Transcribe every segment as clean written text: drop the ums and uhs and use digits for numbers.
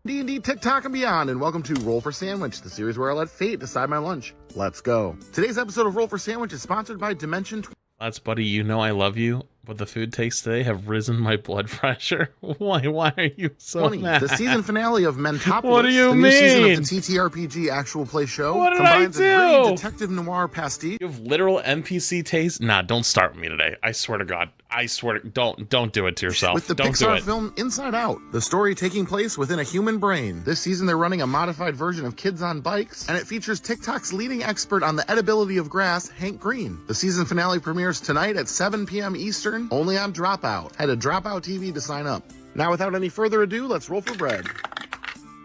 D&D, TikTok, and beyond, and welcome to Roll for Sandwich, the series where I let fate decide my lunch. Let's go. Today's episode of Roll for Sandwich is sponsored by Dimension. That's buddy, you know I love you, but the food takes today have risen my blood pressure. Why are you so mad? The season finale of Mentopolis, What do you the mean? new season of the TTRPG actual play show, What did combines I do? a gritty detective noir pastiche. You have literal NPC taste? Nah, don't start with me today. I swear to God. I swear to don't do it to yourself. With the don't do Pixar it. film Inside Out, the story taking place within a human brain. This season they're running a modified version of Kids on Bikes, and it features TikTok's leading expert on the edibility of grass, Hank Green. The season finale premieres tonight at 7 p.m. Eastern, only on Dropout. Head to Dropout TV to sign up. Now, without any further ado, let's roll for bread.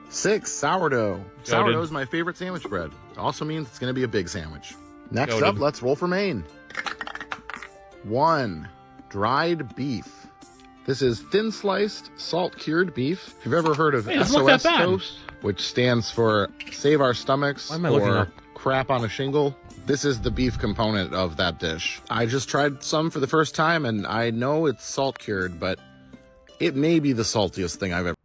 6, sourdough. Sourdough is my favorite sandwich bread. It also means it's going to be a big sandwich. Next up, let's roll for Maine. 1, dried beef. This is thin sliced, salt cured beef. If you've ever heard of SOS toast, which stands for Save Our Stomachs or Crap on a Shingle, this is the beef component of that dish. I just tried some for the first time, and I know it's salt cured, but it may be the saltiest thing I've ever.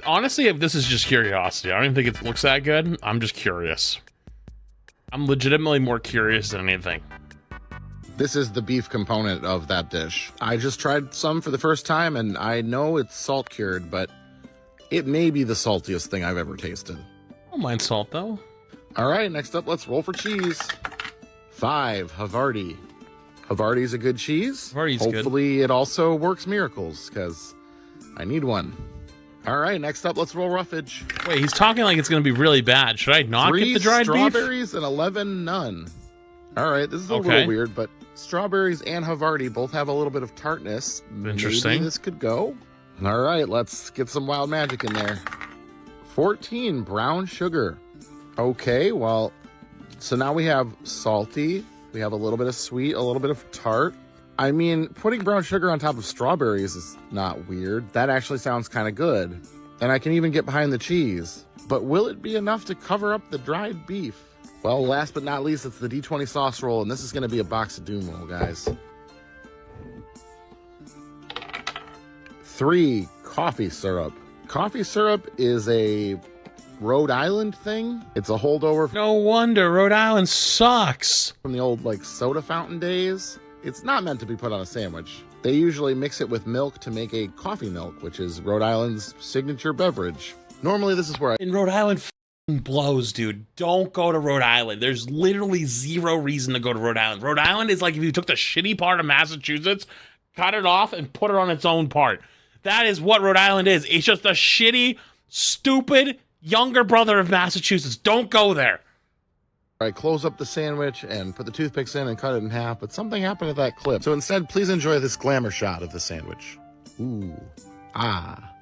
Honestly, if this is just curiosity, I don't even think it looks that good. I'm just curious. I'm legitimately more curious than anything. This is the beef component of that dish. I just tried some for the first time, and I know it's salt cured, but it may be the saltiest thing I've ever tasted. I don't mind salt, though. All right, next up, let's roll for cheese. 5, Havarti. Havarti's a good cheese. Havarti's Hopefully it also works miracles, because I need one. All right, next up, let's roll roughage. Wait, he's talking like it's going to be really bad. Should I not get the dried beef? 3 strawberries and 11 none. All right, this is a little weird, but strawberries and Havarti both have a little bit of tartness. Interesting. Maybe this could go. All right, let's get some wild magic in there. 14, brown sugar. Okay, well, so now we have salty, we have a little bit of sweet, a little bit of tart. I mean, putting brown sugar on top of strawberries is not weird. That actually sounds kind of good. And I can even get behind the cheese. But will it be enough to cover up the dried beef? Well, last but not least, it's the D20 sauce roll, and this is going to be a box of doom roll, guys. 3, coffee syrup. Coffee syrup is a Rhode Island thing. It's a holdover. No wonder Rhode Island sucks. From the old soda fountain days. It's not meant to be put on a sandwich. They usually mix it with milk to make a coffee milk, which is Rhode Island's signature beverage. Normally this is where In Rhode Island blows, dude. Don't go to Rhode Island. There's literally zero reason to go to Rhode Island. Rhode Island is like if you took the shitty part of Massachusetts, cut it off, and put it on its own part. That is what Rhode Island is. It's just a shitty, stupid younger brother of Massachusetts. Don't go there. I close up the sandwich and put the toothpicks in and cut it in half, but something happened at that clip. So instead, please enjoy this glamour shot of the sandwich. Ooh. Ah.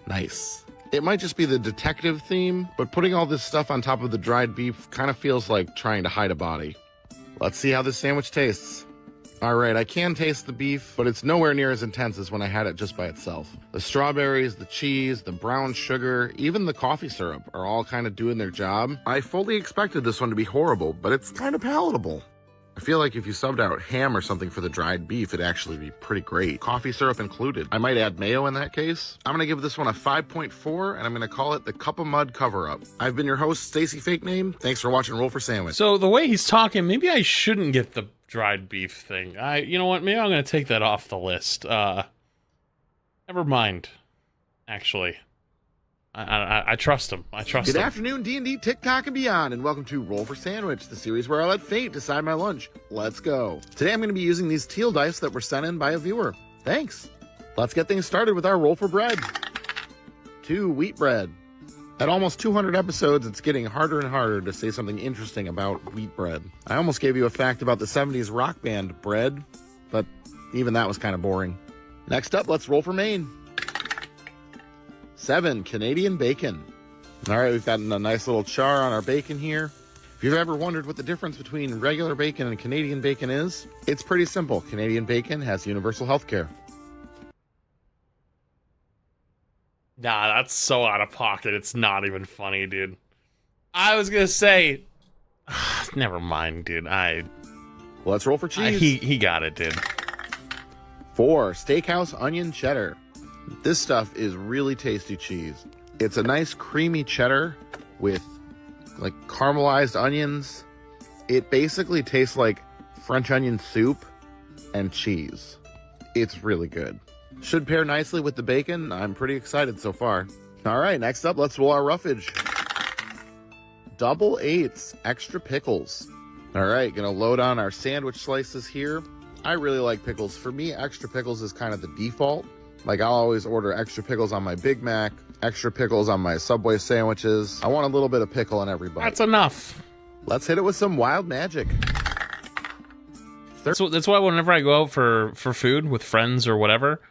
Nice. It might just be the detective theme, but putting all this stuff on top of the dried beef kind of feels like trying to hide a body. Let's see how this sandwich tastes. All right, I can taste the beef, but it's nowhere near as intense as when I had it just by itself. The strawberries, the cheese, the brown sugar, even the coffee syrup are all kind of doing their job. I fully expected this one to be horrible, but it's kind of palatable. I feel like if you subbed out ham or something for the dried beef, it'd actually be pretty great. Coffee syrup included. I might add mayo in that case. I'm gonna give this one a 5.4, and I'm gonna call it the Cup of Mud cover-up. I've been your host, Stacy Fake Name. Thanks for watching Roll for Sandwich. So the way he's talking, maybe I shouldn't get the dried beef thing. You know what? Maybe I'm gonna take that off the list. Never mind. Actually. I trust him. I trust him. Good afternoon, D&D, TikTok, and beyond, and welcome to Roll for Sandwich, the series where I let fate decide my lunch. Let's go. Today I'm going to be using these teal dice that were sent in by a viewer. Thanks. Let's get things started with our roll for bread. 2, wheat bread. At almost 200 episodes, it's getting harder and harder to say something interesting about wheat bread. I almost gave you a fact about the 70s rock band Bread, but even that was kind of boring. Next up, let's roll for Maine. 7, Canadian bacon. All right, we've got a nice little char on our bacon here. If you've ever wondered what the difference between regular bacon and Canadian bacon is, it's pretty simple. Canadian bacon has universal health care. Nah, that's so out of pocket. It's not even funny, dude. I was gonna say... Never mind, dude. Let's roll for cheese. He got it, dude. 4, steakhouse onion cheddar. This stuff is really tasty cheese. It's a nice creamy cheddar with like caramelized onions. It basically tastes like French onion soup and cheese. It's really good. Should pair nicely with the bacon. I'm pretty excited so far. All right, next up, let's roll our roughage. Double eights, extra pickles. All right, gonna load on our sandwich slices here. I really like pickles. For me, extra pickles is kind of the default. Like, I'll always order extra pickles on my Big Mac, extra pickles on my Subway sandwiches. I want a little bit of pickle in every bite. That's enough. Let's hit it with some wild magic. That's why whenever I go out for food with friends or whatever,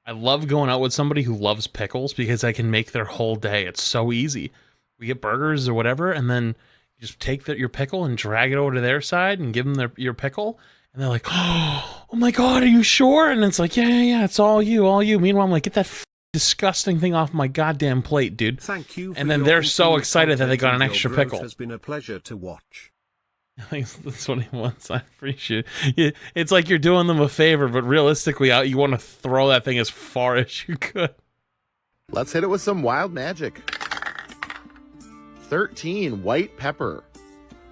I love going out with somebody who loves pickles because I can make their whole day. It's so easy. We get burgers or whatever, and then you just take your pickle and drag it over to their side and give them your pickle. And they're like, oh my God, are you sure? And it's like, yeah, it's all you. Meanwhile, I'm like, get that disgusting thing off my goddamn plate, dude. Thank you. And then they're so excited that they got an extra pickle. It has been a pleasure to watch. That's what he wants. I appreciate it. It's like you're doing them a favor, but realistically, you want to throw that thing as far as you could. Let's hit it with some wild magic. 13, white pepper.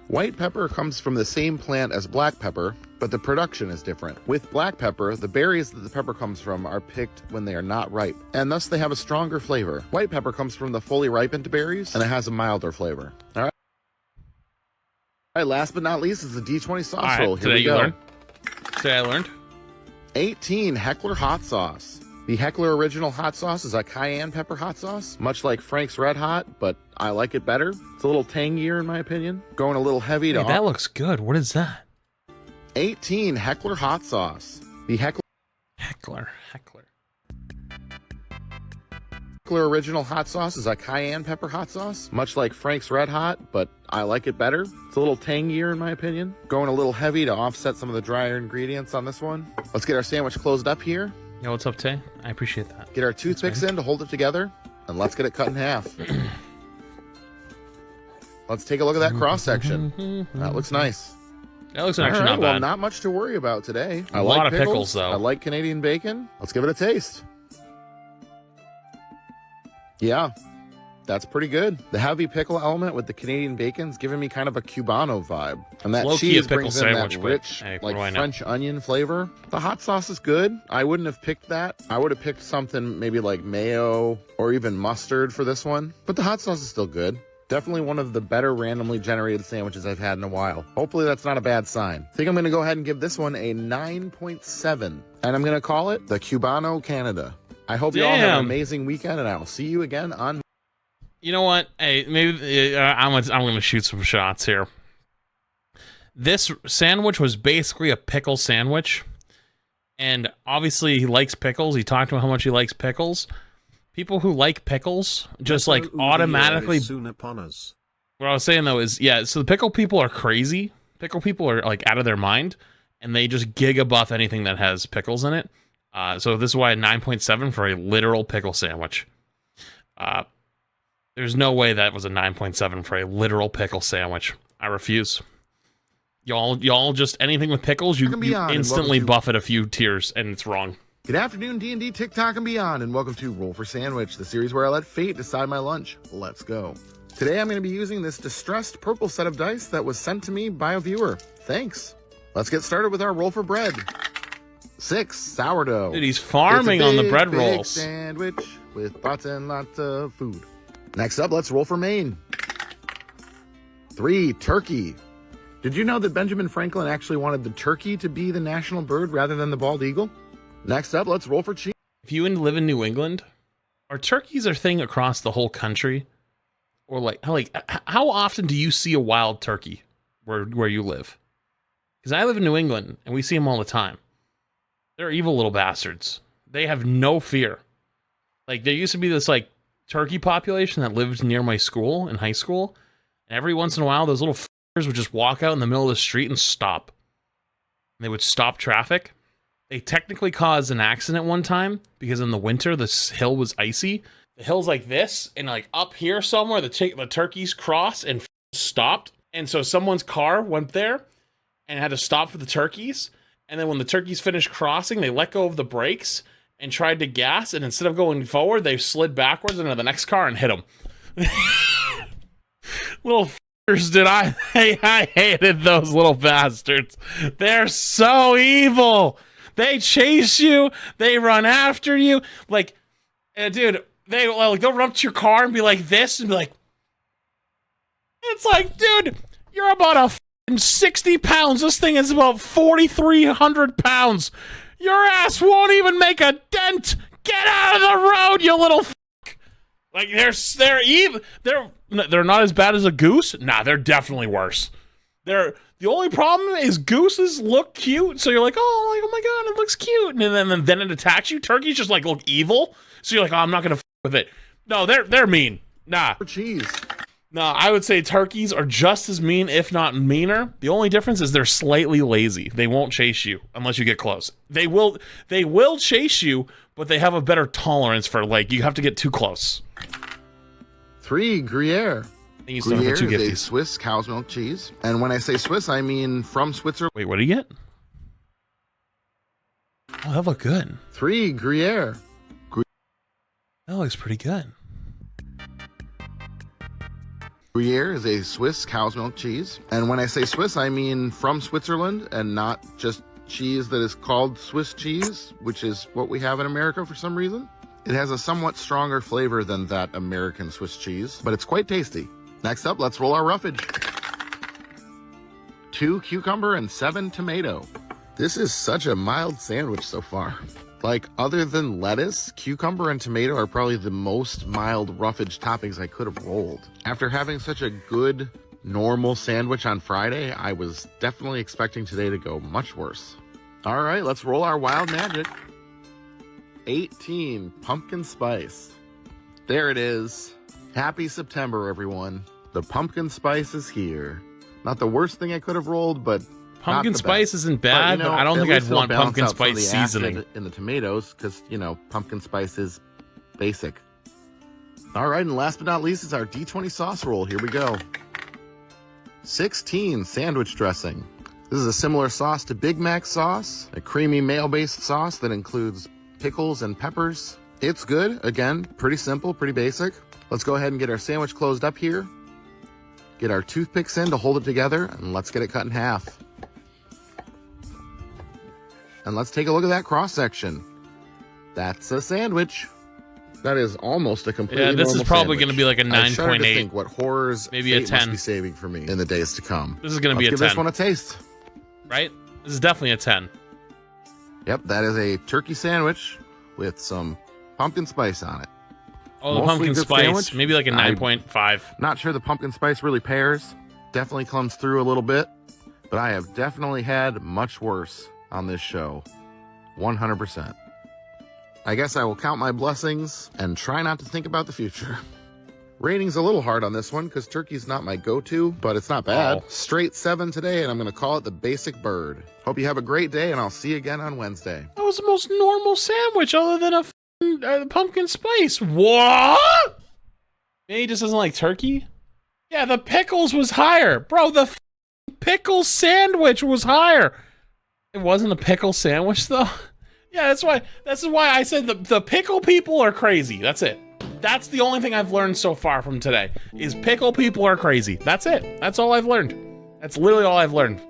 White pepper comes from the same plant as black pepper, but the production is different. With black pepper, the berries that the pepper comes from are picked when they are not ripe, and thus they have a stronger flavor. White pepper comes from the fully ripened berries, and it has a milder flavor. All right, last but not least is the D20 sauce roll. Here we go. Today I learned. 18, Heckler hot sauce. The Heckler original hot sauce is a cayenne pepper hot sauce, much like Frank's Red Hot, but I like it better. It's a little tangier in my opinion. Going a little heavy to... That looks good. What is that? 18, Heckler hot sauce. The Heckler original hot sauce is a cayenne pepper hot sauce, much like Frank's Red Hot, but I like it better. It's a little tangier in my opinion. Going a little heavy to offset some of the drier ingredients on this one. Let's get our sandwich closed up here. Yo, what's up, Tay? I appreciate that. Get our toothpicks in to hold it together, and let's get it cut in half. Let's take a look at that cross section. That looks nice. That looks actually not bad. Well, not much to worry about today. A lot of pickles, though. I like Canadian bacon. Let's give it a taste. Yeah, that's pretty good. The heavy pickle element with the Canadian bacon's giving me kind of a Cubano vibe. And that cheese brings in that rich, like French onion flavor. The hot sauce is good. I wouldn't have picked that. I would have picked something maybe like mayo or even mustard for this one. But the hot sauce is still good. Definitely one of the better randomly generated sandwiches I've had in a while. Hopefully that's not a bad sign. I think I'm going to go ahead and give this one a 9.7. And I'm going to call it the Cubano Canada. I hope you all have an amazing weekend, and I will see you again on... You know what? Hey, maybe I'm going to shoot some shots here. This sandwich was basically a pickle sandwich. And obviously he likes pickles. He talked about how much he likes pickles. People who like pickles just like automatically... Soon upon us. What I was saying though is, yeah, so the pickle people are crazy. Pickle people are like out of their mind. And they just giga-buff anything that has pickles in it. So this is why a 9.7 for a literal pickle sandwich. There's no way that was a 9.7 for a literal pickle sandwich. I refuse. Y'all just anything with pickles, you instantly buff it a few tiers, and it's wrong. Good afternoon, D&D, TikTok, and beyond, and welcome to Roll for Sandwich, the series where I let fate decide my lunch. Let's go. Today I'm going to be using this distressed purple set of dice that was sent to me by a viewer. Thanks. Let's get started with our roll for bread. 6, sourdough. Dude, he's farming on the bread rolls. Sandwich with lots and lots of food. Next up, let's roll for Maine. 3, turkey. Did you know that Benjamin Franklin actually wanted the turkey to be the national bird rather than the bald eagle? Next up, let's roll for cheese. If you live in New England, are turkeys a thing across the whole country? Or how often do you see a wild turkey where you live? Because I live in New England, and we see them all the time. They're evil little bastards. They have no fear. Like, there used to be this, turkey population that lived near my school in high school. And every once in a while, those little f***ers would just walk out in the middle of the street and stop. And they would stop traffic. They technically caused an accident one time because in the winter, this hill was icy. The hill's like this, and up here somewhere, the turkeys crossed and stopped. And so someone's car went there and had to stop for the turkeys. And then when the turkeys finished crossing, they let go of the brakes and tried to gas, and instead of going forward, they slid backwards into the next car and hit them. Little f***ers, did I hated those little bastards. They're so evil. They chase you. They run after you. Like, dude, they'll run up to your car and be like this and be like, it's like, dude, you're about a f***ing 60 pounds. This thing is about 4,300 pounds. Your ass won't even make a dent. Get out of the road, you little f***. Like, they're even, they're not as bad as a goose. Nah, they're definitely worse. The only problem is gooses look cute, so you're like, oh my god, it looks cute, and then it attacks you. Turkeys just like look evil, so you're like, oh, I'm not gonna f with it. No, they're mean. Nah. Cheese. No, I would say turkeys are just as mean, if not meaner. The only difference is they're slightly lazy. They won't chase you unless you get close. They will chase you, but they have a better tolerance for, like, you have to get too close. 3 Gruyere. And you still have the 2 Gruyere is a gifties. Swiss cow's milk cheese. And when I say Swiss, I mean from Switzerland. Wait, what do you get? Oh, that looked good. 3 Gruyere. That looks pretty good. Gruyere is a Swiss cow's milk cheese. And when I say Swiss, I mean from Switzerland and not just cheese that is called Swiss cheese, which is what we have in America for some reason. It has a somewhat stronger flavor than that American Swiss cheese, but it's quite tasty. Next up, let's roll our roughage. 2 cucumber and 7 tomato. This is such a mild sandwich so far. Like, other than lettuce, cucumber and tomato are probably the most mild roughage toppings I could have rolled. After having such a good, normal sandwich on Friday, I was definitely expecting today to go much worse. All right, let's roll our wild magic. 18 pumpkin spice. There it is. Happy September, everyone. The pumpkin spice is here. Not the worst thing I could have rolled, but Pumpkin spice isn't bad, but I don't think I'd want pumpkin spice seasoning in the tomatoes because, you know, pumpkin spice is basic. All right, and last but not least is our D20 sauce roll. Here we go. 16 sandwich dressing. This is a similar sauce to Big Mac sauce, a creamy mayo-based sauce that includes pickles and peppers. It's good. Again, pretty simple, pretty basic. Let's go ahead and get our sandwich closed up here. Get our toothpicks in to hold it together, and let's get it cut in half. And let's take a look at that cross-section. That's a sandwich. That is almost a complete. Yeah, this is probably going to be like a 9.8. I shudder to think what horrors maybe a 10 must be saving for me in the days to come. This is going to be a 10. Give this one a taste. Right? This is definitely a 10. Yep, that is a turkey sandwich with some pumpkin spice on it. Oh, the pumpkin spice. Sandwich. Maybe like a 9.5. Not sure the pumpkin spice really pairs. Definitely comes through a little bit. But I have definitely had much worse on this show. 100%. I guess I will count my blessings and try not to think about the future. Rating's a little hard on this one because turkey's not my go-to, but it's not bad. Oh. Straight 7 today, and I'm going to call it the basic bird. Hope you have a great day, and I'll see you again on Wednesday. That was the most normal sandwich other than a pumpkin spice. What? Maybe he just doesn't like turkey? Yeah, the pickles was higher. Bro, the pickle sandwich was higher. It wasn't a pickle sandwich, though? Yeah, that's why I said the pickle people are crazy. That's it. That's the only thing I've learned so far from today, is pickle people are crazy. That's it. That's all I've learned. That's literally all I've learned.